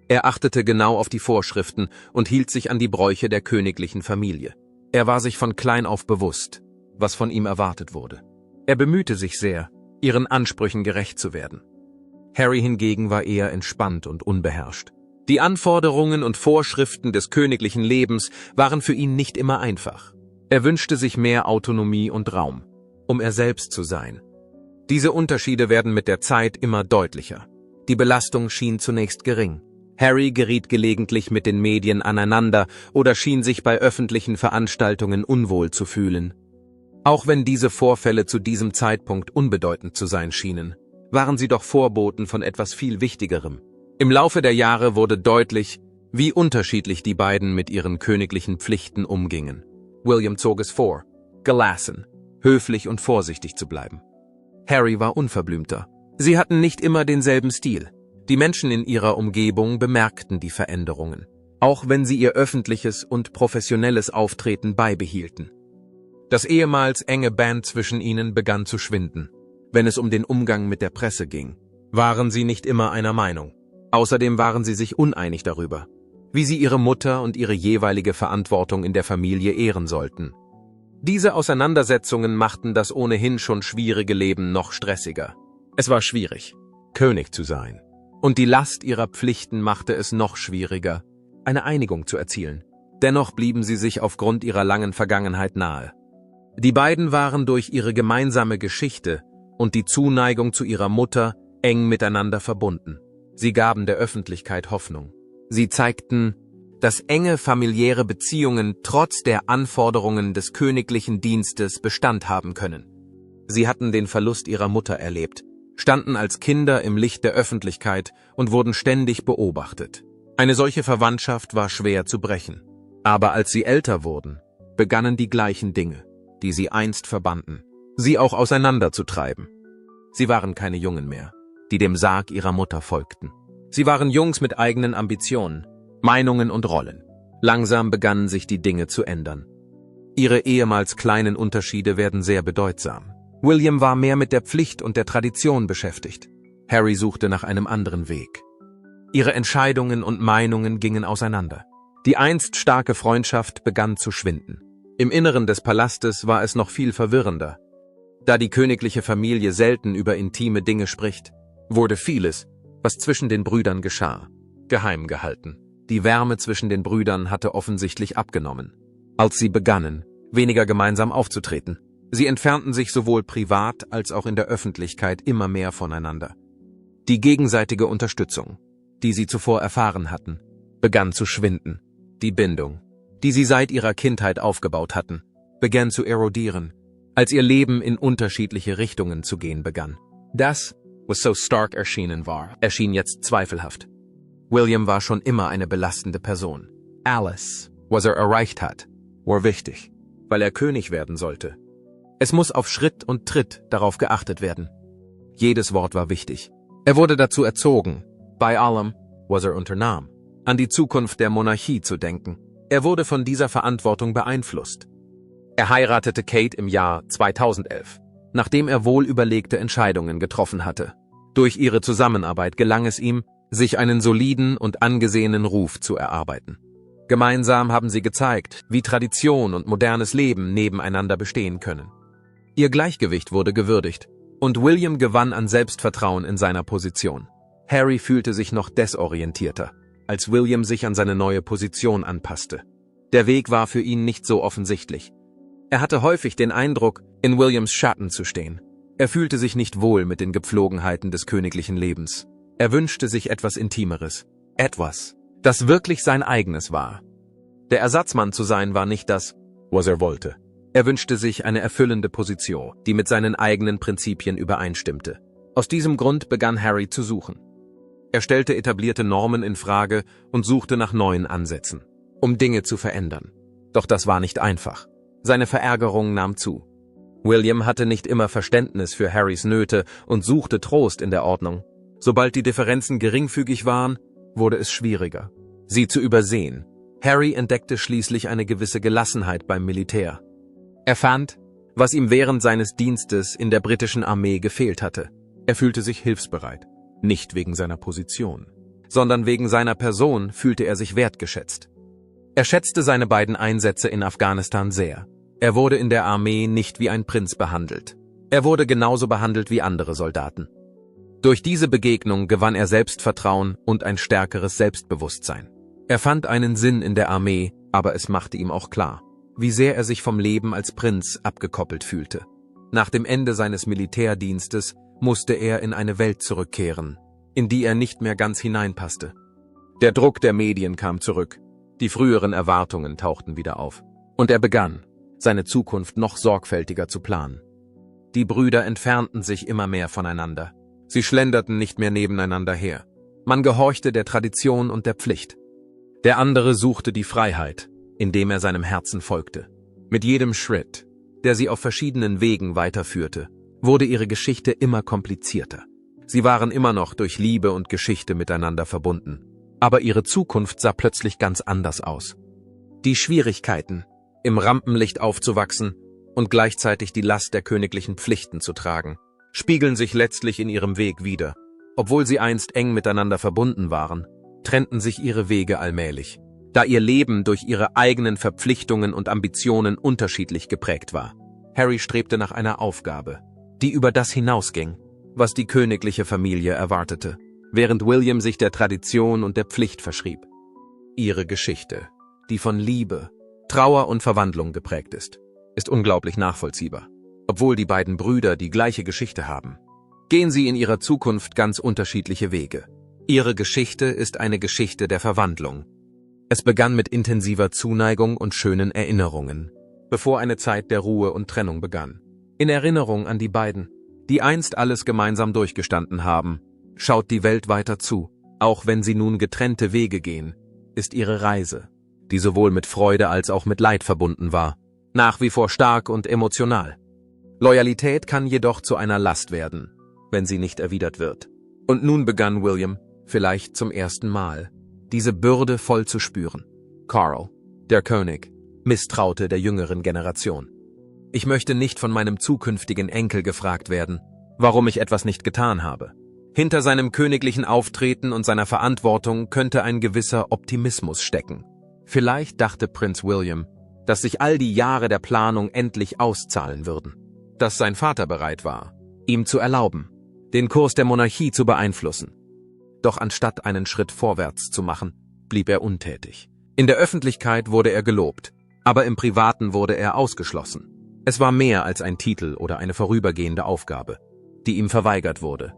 Er achtete genau auf die Vorschriften und hielt sich an die Bräuche der königlichen Familie. Er war sich von klein auf bewusst, was von ihm erwartet wurde. Er bemühte sich sehr, ihren Ansprüchen gerecht zu werden. Harry hingegen war eher entspannt und unbeherrscht. Die Anforderungen und Vorschriften des königlichen Lebens waren für ihn nicht immer einfach. Er wünschte sich mehr Autonomie und Raum, um er selbst zu sein. Diese Unterschiede werden mit der Zeit immer deutlicher. Die Belastung schien zunächst gering. Harry geriet gelegentlich mit den Medien aneinander oder schien sich bei öffentlichen Veranstaltungen unwohl zu fühlen. Auch wenn diese Vorfälle zu diesem Zeitpunkt unbedeutend zu sein schienen, waren sie doch Vorboten von etwas viel Wichtigerem. Im Laufe der Jahre wurde deutlich, wie unterschiedlich die beiden mit ihren königlichen Pflichten umgingen. William zog es vor, gelassen, höflich und vorsichtig zu bleiben. Harry war unverblümter. Sie hatten nicht immer denselben Stil. Die Menschen in ihrer Umgebung bemerkten die Veränderungen, auch wenn sie ihr öffentliches und professionelles Auftreten beibehielten. Das ehemals enge Band zwischen ihnen begann zu schwinden. Wenn es um den Umgang mit der Presse ging, waren sie nicht immer einer Meinung. Außerdem waren sie sich uneinig darüber, wie sie ihre Mutter und ihre jeweilige Verantwortung in der Familie ehren sollten. Diese Auseinandersetzungen machten das ohnehin schon schwierige Leben noch stressiger. Es war schwierig, König zu sein. Und die Last ihrer Pflichten machte es noch schwieriger, eine Einigung zu erzielen. Dennoch blieben sie sich aufgrund ihrer langen Vergangenheit nahe. Die beiden waren durch ihre gemeinsame Geschichte und die Zuneigung zu ihrer Mutter eng miteinander verbunden. Sie gaben der Öffentlichkeit Hoffnung. Sie zeigten, dass enge familiäre Beziehungen trotz der Anforderungen des königlichen Dienstes Bestand haben können. Sie hatten den Verlust ihrer Mutter erlebt, standen als Kinder im Licht der Öffentlichkeit und wurden ständig beobachtet. Eine solche Verwandtschaft war schwer zu brechen. Aber als sie älter wurden, begannen die gleichen Dinge, die sie einst verbanden, sie auch auseinanderzutreiben. Sie waren keine Jungen mehr, die dem Sarg ihrer Mutter folgten. Sie waren Jungs mit eigenen Ambitionen, Meinungen und Rollen. Langsam begannen sich die Dinge zu ändern. Ihre ehemals kleinen Unterschiede werden sehr bedeutsam. William war mehr mit der Pflicht und der Tradition beschäftigt. Harry suchte nach einem anderen Weg. Ihre Entscheidungen und Meinungen gingen auseinander. Die einst starke Freundschaft begann zu schwinden. Im Inneren des Palastes war es noch viel verwirrender. Da die königliche Familie selten über intime Dinge spricht, wurde vieles, was zwischen den Brüdern geschah, geheim gehalten. Die Wärme zwischen den Brüdern hatte offensichtlich abgenommen. als sie begannen, weniger gemeinsam aufzutreten. Sie entfernten sich sowohl privat als auch in der Öffentlichkeit immer mehr voneinander. Die gegenseitige Unterstützung, die sie zuvor erfahren hatten, begann zu schwinden. Die Bindung, die sie seit ihrer Kindheit aufgebaut hatten, begann zu erodieren, als ihr Leben in unterschiedliche Richtungen zu gehen begann. Das, was so stark erschienen war, erschien jetzt zweifelhaft. William war schon immer eine belastende Person. Alice, was er erreicht hat, war wichtig, weil er König werden sollte. Es muss auf Schritt und Tritt darauf geachtet werden. Jedes Wort war wichtig. Er wurde dazu erzogen, bei allem, was er unternahm, an die Zukunft der Monarchie zu denken. Er wurde von dieser Verantwortung beeinflusst. Er heiratete Kate im Jahr 2011, nachdem er wohlüberlegte Entscheidungen getroffen hatte. Durch ihre Zusammenarbeit gelang es ihm, sich einen soliden und angesehenen Ruf zu erarbeiten. Gemeinsam haben sie gezeigt, wie Tradition und modernes Leben nebeneinander bestehen können. Ihr Gleichgewicht wurde gewürdigt, und William gewann an Selbstvertrauen in seiner Position. Harry fühlte sich noch desorientierter, als William sich an seine neue Position anpasste. Der Weg war für ihn nicht so offensichtlich. Er hatte häufig den Eindruck, in Williams Schatten zu stehen. Er fühlte sich nicht wohl mit den Gepflogenheiten des königlichen Lebens. Er wünschte sich etwas Intimeres. Etwas, das wirklich sein eigenes war. Der Ersatzmann zu sein war nicht das, was er wollte. Er wünschte sich eine erfüllende Position, die mit seinen eigenen Prinzipien übereinstimmte. Aus diesem Grund begann Harry zu suchen. Er stellte etablierte Normen in Frage und suchte nach neuen Ansätzen, um Dinge zu verändern. Doch das war nicht einfach. Seine Verärgerung nahm zu. William hatte nicht immer Verständnis für Harrys Nöte und suchte Trost in der Ordnung. Sobald die Differenzen geringfügig waren, wurde es schwieriger, sie zu übersehen. Harry entdeckte schließlich eine gewisse Gelassenheit beim Militär. Er fand, was ihm während seines Dienstes in der britischen Armee gefehlt hatte. Er fühlte sich hilfsbereit. Nicht wegen seiner Position, sondern wegen seiner Person fühlte er sich wertgeschätzt. Er schätzte seine beiden Einsätze in Afghanistan sehr. Er wurde in der Armee nicht wie ein Prinz behandelt. Er wurde genauso behandelt wie andere Soldaten. Durch diese Begegnung gewann er Selbstvertrauen und ein stärkeres Selbstbewusstsein. Er fand einen Sinn in der Armee, aber es machte ihm auch klar, wie sehr er sich vom Leben als Prinz abgekoppelt fühlte. Nach dem Ende seines Militärdienstes musste er in eine Welt zurückkehren, in die er nicht mehr ganz hineinpasste. Der Druck der Medien kam zurück, die früheren Erwartungen tauchten wieder auf. Und er begann, seine Zukunft noch sorgfältiger zu planen. Die Brüder entfernten sich immer mehr voneinander. Sie schlenderten nicht mehr nebeneinander her. Man gehorchte der Tradition und der Pflicht. Der andere suchte die Freiheit, indem er seinem Herzen folgte. Mit jedem Schritt, der sie auf verschiedenen Wegen weiterführte, wurde ihre Geschichte immer komplizierter. Sie waren immer noch durch Liebe und Geschichte miteinander verbunden. Aber ihre Zukunft sah plötzlich ganz anders aus. Die Schwierigkeiten, im Rampenlicht aufzuwachsen und gleichzeitig die Last der königlichen Pflichten zu tragen, spiegeln sich letztlich in ihrem Weg wider. Obwohl sie einst eng miteinander verbunden waren, trennten sich ihre Wege allmählich, da ihr Leben durch ihre eigenen Verpflichtungen und Ambitionen unterschiedlich geprägt war. Harry strebte nach einer Aufgabe, die über das hinausging, was die königliche Familie erwartete, während William sich der Tradition und der Pflicht verschrieb. Ihre Geschichte, die von Liebe, Trauer und Verwandlung geprägt ist unglaublich nachvollziehbar. Obwohl die beiden Brüder die gleiche Geschichte haben, gehen sie in ihrer Zukunft ganz unterschiedliche Wege. Ihre Geschichte ist eine Geschichte der Verwandlung. Es begann mit intensiver Zuneigung und schönen Erinnerungen, bevor eine Zeit der Ruhe und Trennung begann. In Erinnerung an die beiden, die einst alles gemeinsam durchgestanden haben, schaut die Welt weiter zu. Auch wenn sie nun getrennte Wege gehen, ist ihre Reise, die sowohl mit Freude als auch mit Leid verbunden war, nach wie vor stark und emotional. Loyalität kann jedoch zu einer Last werden, wenn sie nicht erwidert wird. Und nun begann William, vielleicht zum ersten Mal, diese Bürde voll zu spüren. Carl, der König, misstraute der jüngeren Generation. Ich möchte nicht von meinem zukünftigen Enkel gefragt werden, warum ich etwas nicht getan habe. Hinter seinem königlichen Auftreten und seiner Verantwortung könnte ein gewisser Optimismus stecken. Vielleicht dachte Prinz William, dass sich all die Jahre der Planung endlich auszahlen würden. Dass sein Vater bereit war, ihm zu erlauben, den Kurs der Monarchie zu beeinflussen. Doch anstatt einen Schritt vorwärts zu machen, blieb er untätig. In der Öffentlichkeit wurde er gelobt, Aber im Privaten wurde er ausgeschlossen. Es war mehr als ein Titel oder eine vorübergehende Aufgabe, die ihm verweigert wurde.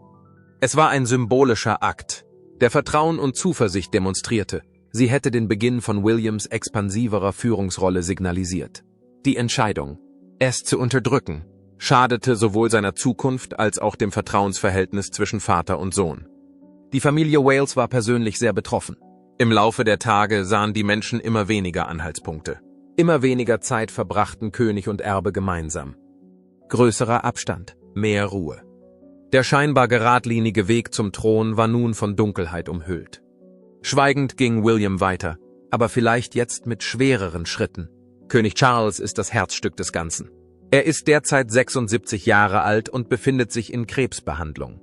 Es war ein symbolischer Akt, der Vertrauen und Zuversicht demonstrierte. Sie hätte den Beginn von Williams expansiverer Führungsrolle signalisiert. Die Entscheidung, es zu unterdrücken, schadete sowohl seiner Zukunft als auch dem Vertrauensverhältnis zwischen Vater und Sohn. Die Familie Wales war persönlich sehr betroffen. Im Laufe der Tage sahen die Menschen immer weniger Anhaltspunkte. Immer weniger Zeit verbrachten König und Erbe gemeinsam. Größerer Abstand, mehr Ruhe. Der scheinbar geradlinige Weg zum Thron war nun von Dunkelheit umhüllt. Schweigend ging William weiter, aber vielleicht jetzt mit schwereren Schritten. König Charles ist das Herzstück des Ganzen. Er ist derzeit 76 Jahre alt und befindet sich in Krebsbehandlung.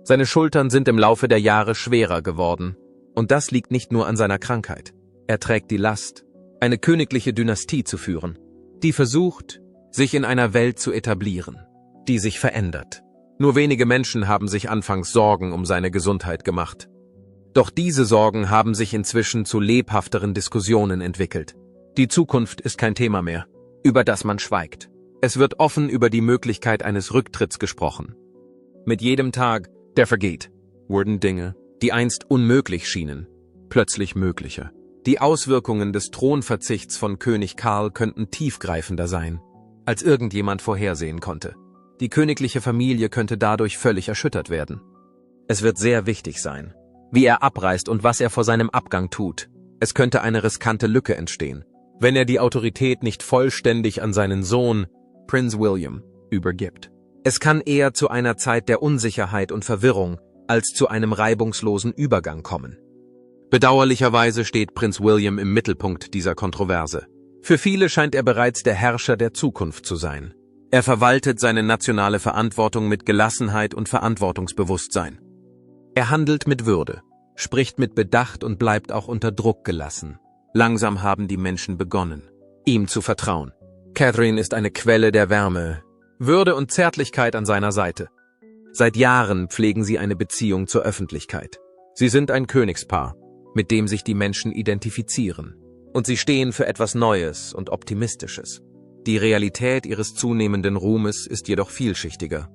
Seine Schultern sind im Laufe der Jahre schwerer geworden. Und das liegt nicht nur an seiner Krankheit. Er trägt die Last, eine königliche Dynastie zu führen, die versucht, sich in einer Welt zu etablieren, die sich verändert. Nur wenige Menschen haben sich anfangs Sorgen um seine Gesundheit gemacht. Doch diese Sorgen haben sich inzwischen zu lebhafteren Diskussionen entwickelt. Die Zukunft ist kein Thema mehr, über das man schweigt. Es wird offen über die Möglichkeit eines Rücktritts gesprochen. Mit jedem Tag, der vergeht, wurden Dinge, die einst unmöglich schienen, plötzlich möglicher. Die Auswirkungen des Thronverzichts von König Karl könnten tiefgreifender sein, als irgendjemand vorhersehen konnte. Die königliche Familie könnte dadurch völlig erschüttert werden. Es wird sehr wichtig sein, wie er abreist und was er vor seinem Abgang tut. Es könnte eine riskante Lücke entstehen, wenn er die Autorität nicht vollständig an seinen Sohn, Prinz William, übergibt. Es kann eher zu einer Zeit der Unsicherheit und Verwirrung als zu einem reibungslosen Übergang kommen. Bedauerlicherweise steht Prinz William im Mittelpunkt dieser Kontroverse. Für viele scheint er bereits der Herrscher der Zukunft zu sein. Er verwaltet seine nationale Verantwortung mit Gelassenheit und Verantwortungsbewusstsein. Er handelt mit Würde, spricht mit Bedacht und bleibt auch unter Druck gelassen. Langsam haben die Menschen begonnen, ihm zu vertrauen. Catherine ist eine Quelle der Wärme, Würde und Zärtlichkeit an seiner Seite. Seit Jahren pflegen sie eine Beziehung zur Öffentlichkeit. Sie sind ein Königspaar, mit dem sich die Menschen identifizieren. Und sie stehen für etwas Neues und Optimistisches. Die Realität ihres zunehmenden Ruhmes ist jedoch vielschichtiger.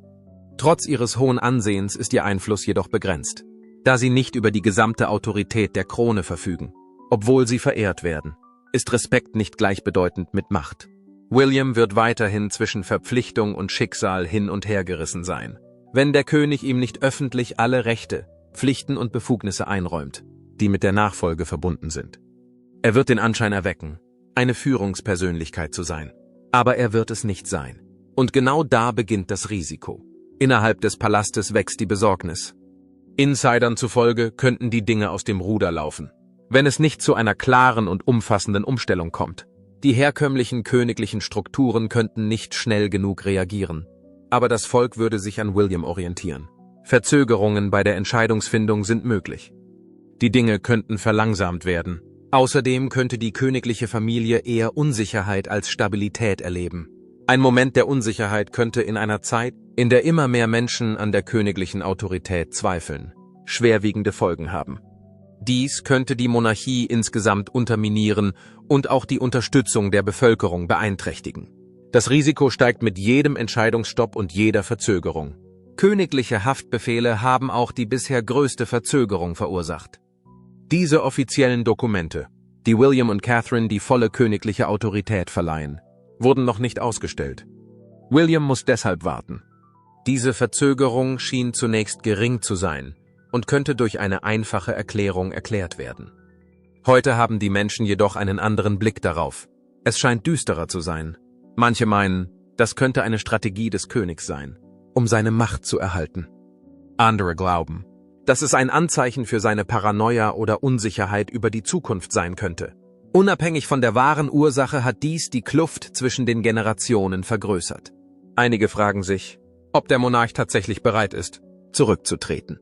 Trotz ihres hohen Ansehens ist ihr Einfluss jedoch begrenzt, da sie nicht über die gesamte Autorität der Krone verfügen. Obwohl sie verehrt werden, ist Respekt nicht gleichbedeutend mit Macht. William wird weiterhin zwischen Verpflichtung und Schicksal hin und her gerissen sein, wenn der König ihm nicht öffentlich alle Rechte, Pflichten und Befugnisse einräumt, die mit der Nachfolge verbunden sind. Er wird den Anschein erwecken, eine Führungspersönlichkeit zu sein. Aber er wird es nicht sein. Und genau da beginnt das Risiko. Innerhalb des Palastes wächst die Besorgnis. Insidern zufolge könnten die Dinge aus dem Ruder laufen, wenn es nicht zu einer klaren und umfassenden Umstellung kommt. Die herkömmlichen königlichen Strukturen könnten nicht schnell genug reagieren. Aber das Volk würde sich an William orientieren. Verzögerungen bei der Entscheidungsfindung sind möglich. Die Dinge könnten verlangsamt werden. Außerdem könnte die königliche Familie eher Unsicherheit als Stabilität erleben. Ein Moment der Unsicherheit könnte in einer Zeit, in der immer mehr Menschen an der königlichen Autorität zweifeln, schwerwiegende Folgen haben. Dies könnte die Monarchie insgesamt unterminieren und auch die Unterstützung der Bevölkerung beeinträchtigen. Das Risiko steigt mit jedem Entscheidungsstopp und jeder Verzögerung. Königliche Haftbefehle haben auch die bisher größte Verzögerung verursacht. Diese offiziellen Dokumente, die William und Catherine die volle königliche Autorität verleihen, wurden noch nicht ausgestellt. William muss deshalb warten. Diese Verzögerung schien zunächst gering zu sein und könnte durch eine einfache Erklärung erklärt werden. Heute haben die Menschen jedoch einen anderen Blick darauf. Es scheint düsterer zu sein. Manche meinen, das könnte eine Strategie des Königs sein, um seine Macht zu erhalten. Andere glauben, dass es ein Anzeichen für seine Paranoia oder Unsicherheit über die Zukunft sein könnte. Unabhängig von der wahren Ursache hat dies die Kluft zwischen den Generationen vergrößert. Einige fragen sich, ob der Monarch tatsächlich bereit ist, zurückzutreten.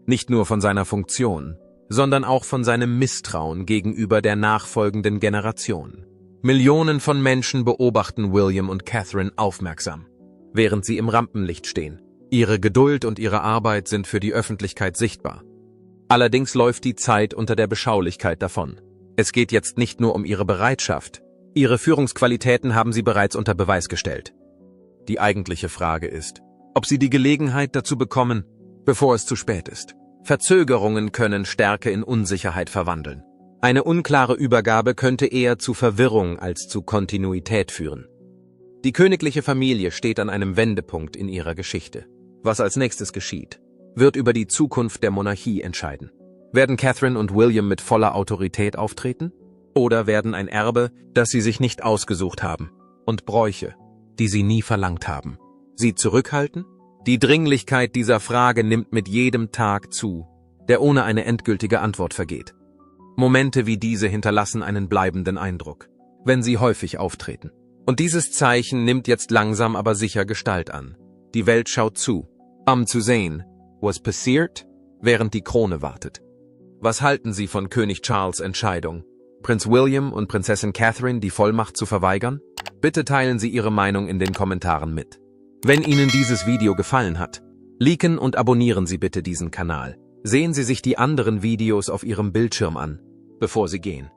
Nicht nur von seiner Funktion, sondern auch von seinem Misstrauen gegenüber der nachfolgenden Generation. Millionen von Menschen beobachten William und Catherine aufmerksam, während sie im Rampenlicht stehen. Ihre Geduld und ihre Arbeit sind für die Öffentlichkeit sichtbar. Allerdings läuft die Zeit unter der Beschaulichkeit davon. Es geht jetzt nicht nur um ihre Bereitschaft, Ihre Führungsqualitäten haben Sie bereits unter Beweis gestellt. Die eigentliche Frage ist, ob Sie die Gelegenheit dazu bekommen, bevor es zu spät ist. Verzögerungen können Stärke in Unsicherheit verwandeln. Eine unklare Übergabe könnte eher zu Verwirrung als zu Kontinuität führen. Die königliche Familie steht an einem Wendepunkt in ihrer Geschichte. Was als nächstes geschieht, wird über die Zukunft der Monarchie entscheiden. Werden Catherine und William mit voller Autorität auftreten? Oder werden ein Erbe, das sie sich nicht ausgesucht haben, und Bräuche, die sie nie verlangt haben, sie zurückhalten? Die Dringlichkeit dieser Frage nimmt mit jedem Tag zu, der ohne eine endgültige Antwort vergeht. Momente wie diese hinterlassen einen bleibenden Eindruck, wenn sie häufig auftreten. Und dieses Zeichen nimmt jetzt langsam aber sicher Gestalt an. Die Welt schaut zu, zu sehen, was passiert, während die Krone wartet. Was halten Sie von König Charles' Entscheidung, Prinz William und Prinzessin Catherine die Vollmacht zu verweigern? Bitte teilen Sie Ihre Meinung in den Kommentaren mit. Wenn Ihnen dieses Video gefallen hat, liken und abonnieren Sie bitte diesen Kanal. Sehen Sie sich die anderen Videos auf Ihrem Bildschirm an, bevor Sie gehen.